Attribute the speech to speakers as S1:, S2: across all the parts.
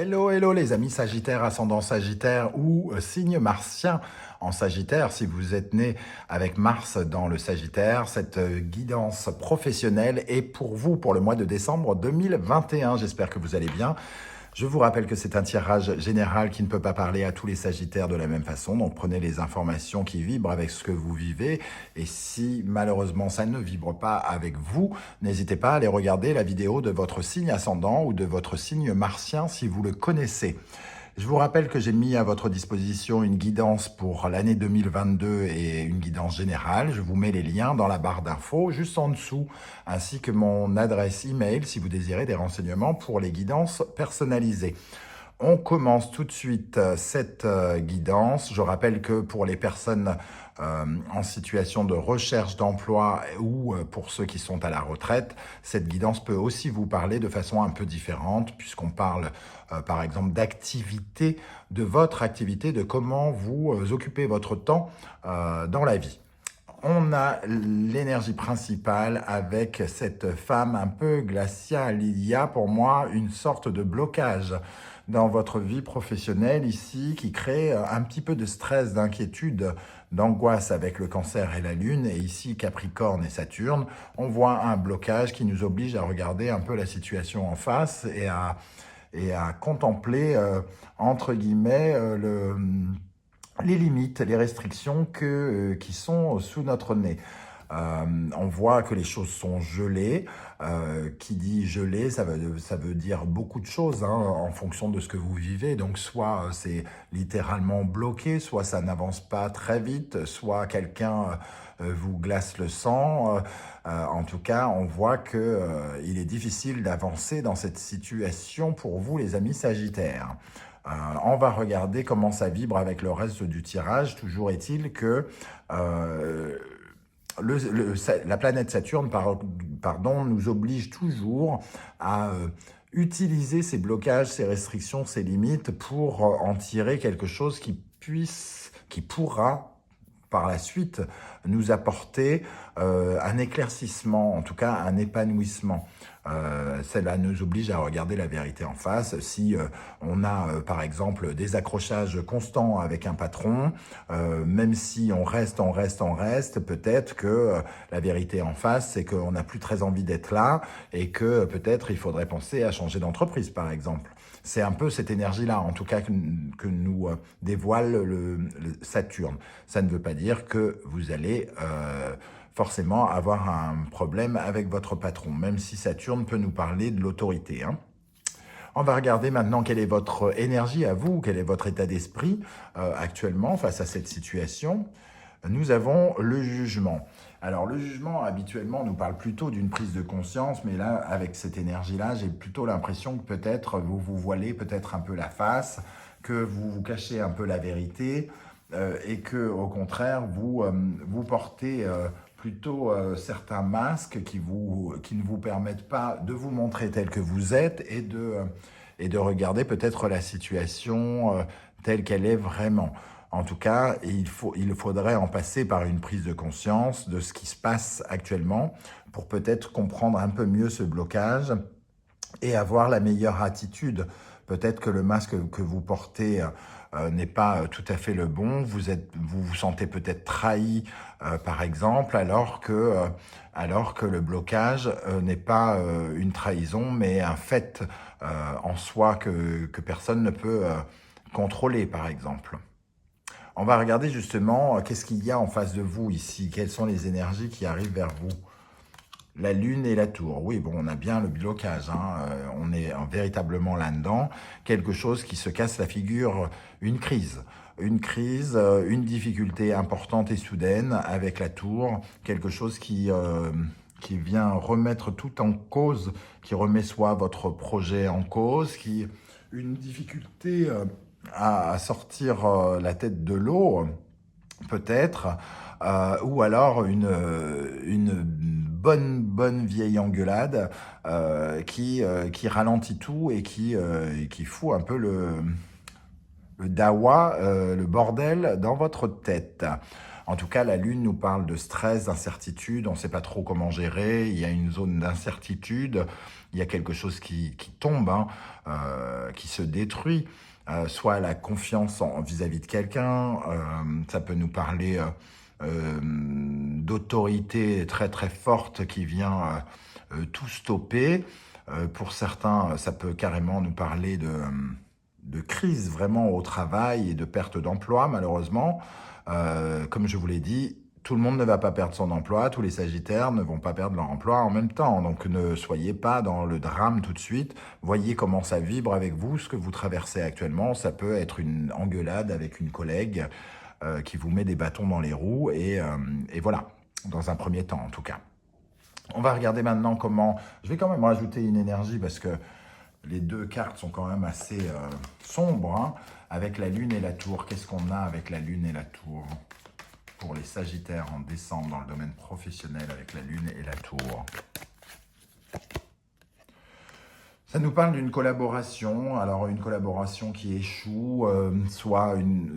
S1: Hello, hello les amis Sagittaires, ascendant Sagittaire ou signe martien en Sagittaire. Si vous êtes né avec Mars dans le Sagittaire, cette guidance professionnelle est pour vous pour le mois de décembre 2021. J'espère que vous allez bien. Je vous rappelle que c'est un tirage général qui ne peut pas parler à tous les Sagittaires de la même façon. Donc prenez les informations qui vibrent avec ce que vous vivez. Et si malheureusement ça ne vibre pas avec vous, n'hésitez pas à aller regarder la vidéo de votre signe ascendant ou de votre signe martien si vous le connaissez. Je vous rappelle que j'ai mis à votre disposition une guidance pour l'année 2022 et une guidance générale. Je vous mets les liens dans la barre d'infos juste en dessous, ainsi que mon adresse email si vous désirez des renseignements pour les guidances personnalisées. On commence tout de suite cette guidance. Je rappelle que pour les personnes en situation de recherche d'emploi ou pour ceux qui sont à la retraite, cette guidance peut aussi vous parler de façon un peu différente puisqu'on parle par exemple d'activité, de votre activité, de comment vous occupez votre temps dans la vie. On a l'énergie principale avec cette femme un peu glaciale. Il y a pour moi une sorte de blocage dans votre vie professionnelle ici qui crée un petit peu de stress, d'inquiétude, d'angoisse avec le Cancer et la Lune. Et ici, Capricorne et Saturne, on voit un blocage qui nous oblige à regarder un peu la situation en face et à contempler, entre guillemets, les limites, les restrictions qui sont sous notre nez. On voit que les choses sont gelées. Qui dit gelé, ça veut dire beaucoup de choses en fonction de ce que vous vivez. Donc soit c'est littéralement bloqué, soit ça n'avance pas très vite, soit quelqu'un vous glace le sang. En tout cas, on voit qu'il est difficile d'avancer dans cette situation pour vous, les amis Sagittaires. On va regarder comment ça vibre avec le reste du tirage. Toujours est-il que la planète Saturne nous oblige toujours à utiliser ces blocages, ces restrictions, ces limites pour en tirer quelque chose qui pourra par la suite nous apporter un éclaircissement, en tout cas un épanouissement. Cela nous oblige à regarder la vérité en face. Si on a par exemple des accrochages constants avec un patron, même si on reste, peut-être que la vérité en face, c'est qu'on n'a plus très envie d'être là et que peut-être il faudrait penser à changer d'entreprise par exemple. C'est un peu cette énergie-là, en tout cas, que nous dévoile le Saturne. Ça ne veut pas dire que vous allez forcément avoir un problème avec votre patron, même si Saturne peut nous parler de l'autorité. On va regarder maintenant quelle est votre énergie à vous, quel est votre état d'esprit actuellement face à cette situation. Nous avons le jugement. Alors le jugement, habituellement, nous parle plutôt d'une prise de conscience, mais là, avec cette énergie-là, j'ai plutôt l'impression que peut-être vous vous voilez peut-être un peu la face, que vous vous cachez un peu la vérité, et que au contraire, vous portez plutôt certains masques qui ne vous permettent pas de vous montrer tel que vous êtes et de regarder peut-être la situation telle qu'elle est vraiment. En tout cas, il faudrait en passer par une prise de conscience de ce qui se passe actuellement pour peut-être comprendre un peu mieux ce blocage et avoir la meilleure attitude. Peut-être que le masque que vous portez n'est pas tout à fait le bon, vous vous sentez peut-être trahi par exemple, alors que le blocage n'est pas une trahison, mais un fait en soi que personne ne peut contrôler par exemple. On va regarder justement qu'est-ce qu'il y a en face de vous ici, quelles sont les énergies qui arrivent vers vous. La Lune et la Tour. Oui, bon, on a bien le blocage, on est véritablement là-dedans. Quelque chose qui se casse la figure, une crise. Une difficulté importante et soudaine avec la Tour. Quelque chose qui vient remettre tout en cause, qui remet soit votre projet en cause, une difficulté à sortir la tête de l'eau, peut-être, ou alors une bonne vieille engueulade qui ralentit tout et qui fout un peu le, le, dawa, le bordel dans votre tête. En tout cas, la Lune nous parle de stress, d'incertitude, on ne sait pas trop comment gérer, il y a une zone d'incertitude, il y a quelque chose qui tombe, hein, qui se détruit. Soit la confiance vis-à-vis de quelqu'un, ça peut nous parler d'autorité très très forte qui vient tout stopper. Pour certains, ça peut carrément nous parler de crise vraiment au travail et de perte d'emploi, malheureusement. Comme je vous l'ai dit, tout le monde ne va pas perdre son emploi, tous les Sagittaires ne vont pas perdre leur emploi en même temps. Donc ne soyez pas dans le drame tout de suite. Voyez comment ça vibre avec vous, ce que vous traversez actuellement. Ça peut être une engueulade avec une collègue qui vous met des bâtons dans les roues. Et voilà, dans un premier temps en tout cas. On va regarder maintenant comment... Je vais quand même rajouter une énergie parce que les deux cartes sont quand même assez sombres, hein, avec la Lune et la Tour. Qu'est-ce qu'on a avec la Lune et la Tour pour les Sagittaires en décembre dans le domaine professionnel avec la Lune et la Tour? Ça nous parle d'une collaboration, alors une collaboration qui échoue,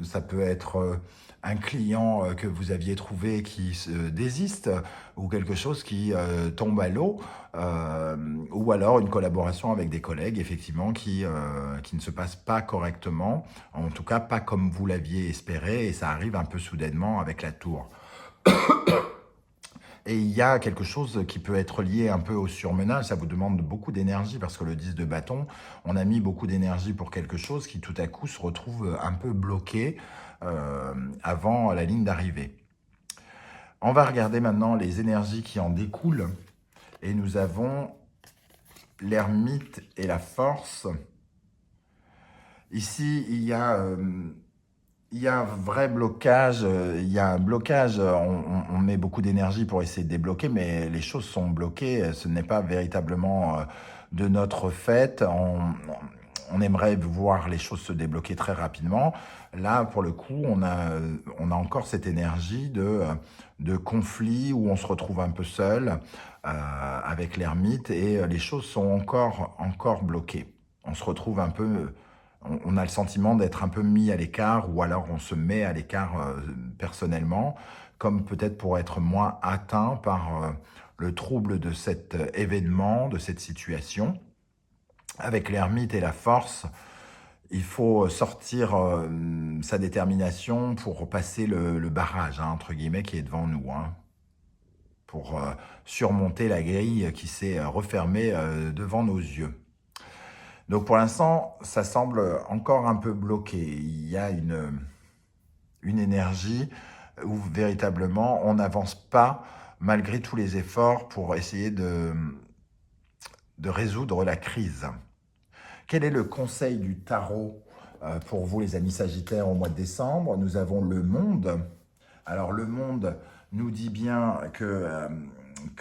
S1: ça peut être un client que vous aviez trouvé qui se désiste, ou quelque chose qui tombe à l'eau, ou alors une collaboration avec des collègues, effectivement, qui ne se passe pas correctement, en tout cas pas comme vous l'aviez espéré, et ça arrive un peu soudainement avec la tour. Et il y a quelque chose qui peut être lié un peu au surmenage, ça vous demande beaucoup d'énergie parce que le 10 de bâton, on a mis beaucoup d'énergie pour quelque chose qui tout à coup se retrouve un peu bloqué avant la ligne d'arrivée. On va regarder maintenant les énergies qui en découlent et nous avons l'ermite et la force. Ici, il y a un vrai blocage, il y a un blocage, on met beaucoup d'énergie pour essayer de débloquer, mais les choses sont bloquées, ce n'est pas véritablement de notre fait, on aimerait voir les choses se débloquer très rapidement. Là, pour le coup, on a encore cette énergie de conflit où on se retrouve un peu seul avec l'ermite et les choses sont encore bloquées. On se retrouve un peu... On a le sentiment d'être un peu mis à l'écart ou alors on se met à l'écart personnellement, comme peut-être pour être moins atteint par le trouble de cet événement, de cette situation. Avec l'ermite et la force, il faut sortir sa détermination pour passer le barrage, hein, entre guillemets, qui est devant nous, hein, pour surmonter la grille qui s'est refermée devant nos yeux. Donc pour l'instant, ça semble encore un peu bloqué. Il y a une énergie où véritablement on n'avance pas malgré tous les efforts pour essayer de résoudre la crise. Quel est le conseil du tarot pour vous les amis Sagittaires au mois de décembre? Nous avons le monde. Alors le monde nous dit bien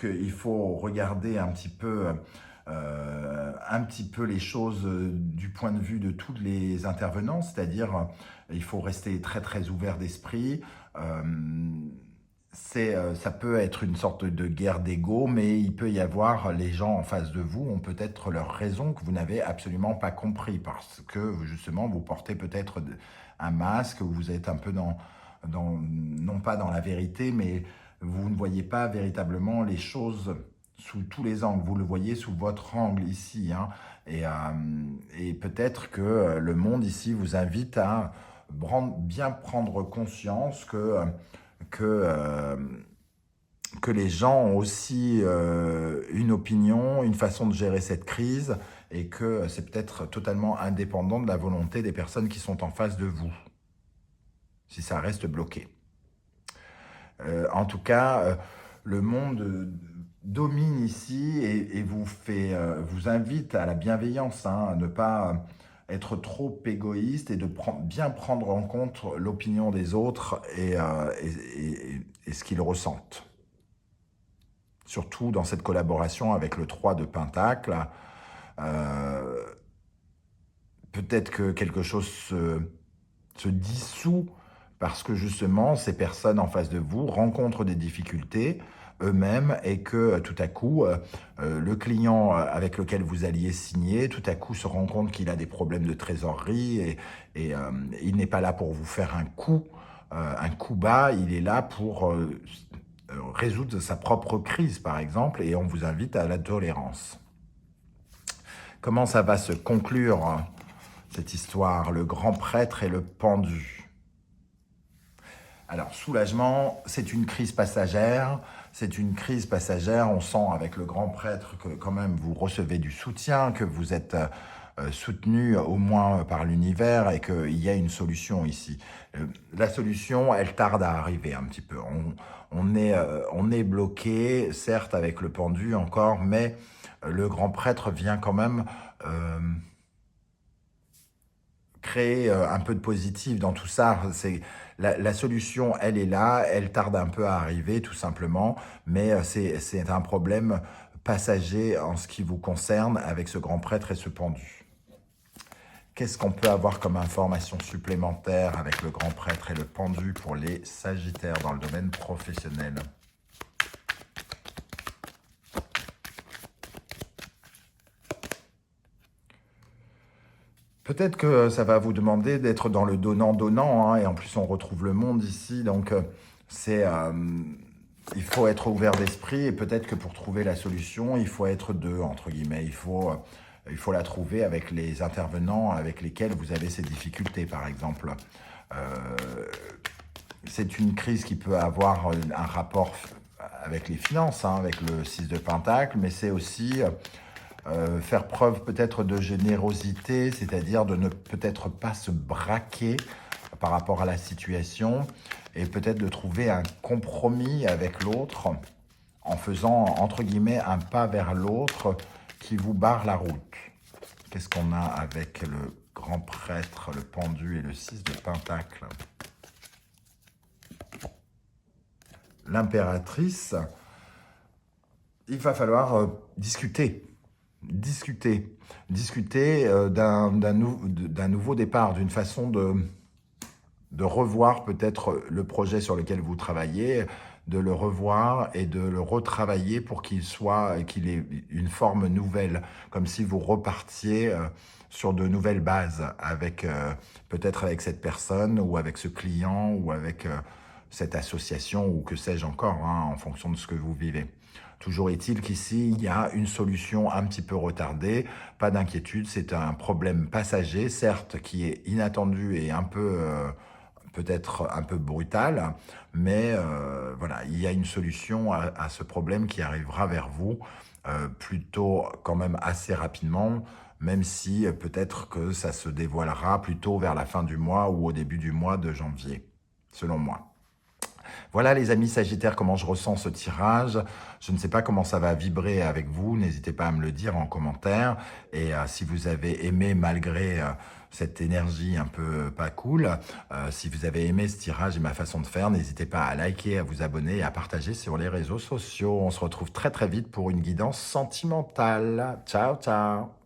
S1: qu'il faut regarder un petit peu les choses du point de vue de tous les intervenants, c'est-à-dire il faut rester très très ouvert d'esprit. Ça peut être une sorte de guerre d'ego, mais il peut y avoir les gens en face de vous ont peut-être leurs raisons que vous n'avez absolument pas compris parce que justement vous portez peut-être un masque, vous êtes un peu non pas dans la vérité, mais vous ne voyez pas véritablement les choses sous tous les angles, vous le voyez sous votre angle ici, hein, et peut-être que le monde ici vous invite à bien prendre conscience que les gens ont aussi une opinion, une façon de gérer cette crise, et que c'est peut-être totalement indépendant de la volonté des personnes qui sont en face de vous, si ça reste bloqué. En tout cas, le monde domine ici et vous invite à la bienveillance, hein, à ne pas être trop égoïste et de bien prendre en compte l'opinion des autres et ce qu'ils ressentent. Surtout dans cette collaboration avec le 3 de Pentacle, peut-être que quelque chose se dissout parce que justement, ces personnes en face de vous rencontrent des difficultés eux-mêmes et que tout à coup, le client avec lequel vous alliez signer, tout à coup se rend compte qu'il a des problèmes de trésorerie et il n'est pas là pour vous faire un coup un coup bas, il est là pour résoudre sa propre crise, par exemple, et on vous invite à la tolérance. Comment ça va se conclure, cette histoire, le grand prêtre et le pendu? Alors, soulagement, c'est une crise passagère. C'est une crise passagère. On sent avec le grand prêtre que quand même vous recevez du soutien, que vous êtes soutenu au moins par l'univers et qu'il y a une solution ici. La solution, elle tarde à arriver un petit peu. On est bloqué, certes avec le pendu encore, mais le grand prêtre vient quand même créer un peu de positif dans tout ça. C'est la solution, elle est là, elle tarde un peu à arriver tout simplement, mais c'est un problème passager en ce qui vous concerne avec ce grand prêtre et ce pendu. Qu'est-ce qu'on peut avoir comme information supplémentaire avec le grand prêtre et le pendu pour les sagittaires dans le domaine professionnel? Peut-être que ça va vous demander d'être dans le donnant-donnant, hein, et en plus on retrouve le monde ici, donc il faut être ouvert d'esprit, et peut-être que pour trouver la solution, il faut être deux, entre guillemets, il faut la trouver avec les intervenants avec lesquels vous avez ces difficultés, par exemple. Euh, c'est une crise qui peut avoir un rapport avec les finances, hein, avec le 6 de Pentacle, mais c'est aussi faire preuve peut-être de générosité, c'est-à-dire de ne peut-être pas se braquer par rapport à la situation et peut-être de trouver un compromis avec l'autre en faisant, entre guillemets, un pas vers l'autre qui vous barre la route. Qu'est-ce qu'on a avec le grand prêtre, le pendu et le 6 de Pentacle? L'impératrice, il va falloir discuter d'un nouveau départ, d'une façon de revoir peut-être le projet sur lequel vous travaillez, de le revoir et de le retravailler pour qu'il ait une forme nouvelle, comme si vous repartiez sur de nouvelles bases, avec peut-être avec cette personne ou avec ce client ou avec cette association ou que sais-je encore, hein, en fonction de ce que vous vivez. Toujours est-il qu'ici, il y a une solution un petit peu retardée. Pas d'inquiétude, c'est un problème passager, certes, qui est inattendu et un peu, peut-être un peu brutal, mais voilà, il y a une solution à ce problème qui arrivera vers vous plutôt quand même assez rapidement, même si peut-être que ça se dévoilera plutôt vers la fin du mois ou au début du mois de janvier, selon moi. Voilà les amis Sagittaires, comment je ressens ce tirage. Je ne sais pas comment ça va vibrer avec vous, n'hésitez pas à me le dire en commentaire. Et si vous avez aimé malgré cette énergie un peu pas cool, si vous avez aimé ce tirage et ma façon de faire, n'hésitez pas à liker, à vous abonner et à partager sur les réseaux sociaux. On se retrouve très très vite pour une guidance sentimentale. Ciao ciao.